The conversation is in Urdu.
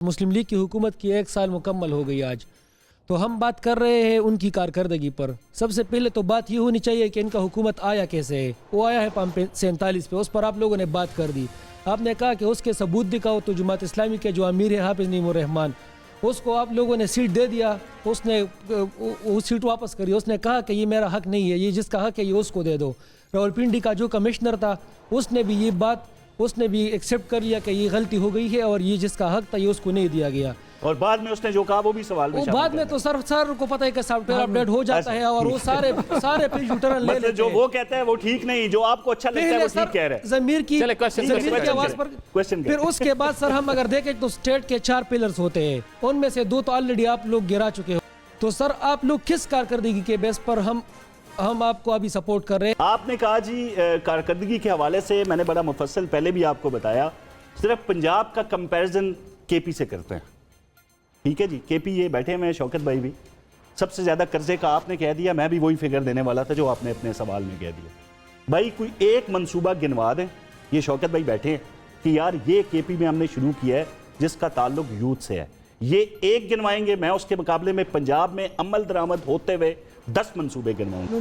مسلم لیگ کی حکومت کی 1 سال مکمل ہو گئی آج، تو ہم بات کر رہے ہیں ان کی کارکردگی پر۔ سب سے پہلے تو بات یہ ہونی چاہیے کہ ان کا حکومت آیا کیسے ہے۔ وہ آیا ہے پام 47 پہ، اس پر آپ لوگوں نے بات کر دی۔ آپ نے کہا کہ اس کے ثبوت دکھاؤ، تو جماعت اسلامی کے جو امیر ہے حافظ نعیم الرحمان، اس کو آپ لوگوں نے سیٹ دے دیا، اس نے وہ سیٹ واپس کری۔ اس نے کہا کہ یہ میرا حق نہیں ہے، یہ جس کا حق ہے یہ اس کو دے دو۔ راولپنڈی کا جو کمشنر تھا اس نے بھی یہ بات ایکسیپٹ کر لیا کہ یہ غلطی ہو گئی ہے اور یہ جس کا حق تھا یہ اس کو نہیں دیا گیا۔ اور بعد میں اس نے جو کہا وہ بھی سوال میں شامل بعد میں تو سر کو پتہ ہے کہ سافٹ ویئر اپڈیٹ ہو جاتا ہے اور وہ سارے پہ یو ٹرن لے لیتے ہیں۔ جو وہ کہتا ہے وہ ٹھیک نہیں، جو آپ کو اچھا لگتا ہے وہ ٹھیک کہہ رہے ہیں۔ ضمیر کی آواز پر پھر اس کے بعد سر ہم اگر دیکھیں تو اسٹیٹ کے 4 پلرز ہوتے ہیں، ان میں سے 2 تو آلریڈی آپ لوگ گرا چکے ہو۔ تو سر آپ لوگ کس کارکردگی کے بیس پر ہم آپ کو ابھی سپورٹ کر رہے ہیں؟ آپ نے کہا جی کارکردگی کے حوالے سے میں نے بڑا مفصل پہلے بھی آپ کو بتایا، صرف پنجاب کا کمپیریزن کے پی سے کرتے ہیں، ٹھیک ہے جی۔ کے پی یہ بیٹھے ہوئے ہیں، شوکت بھائی بھی، سب سے زیادہ قرضے کا آپ نے کہہ دیا، میں بھی وہی فگر دینے والا تھا جو آپ نے اپنے سوال میں کہہ دیا۔ بھائی کوئی ایک منصوبہ گنوا دیں، یہ شوکت بھائی بیٹھے ہیں کہ یار یہ کے پی میں ہم نے شروع کیا ہے جس کا تعلق یوتھ سے ہے، یہ ایک گنوائیں گے، میں اس کے مقابلے میں پنجاب میں عمل درآمد ہوتے ہوئے 10 منصوبے گنواؤں گا۔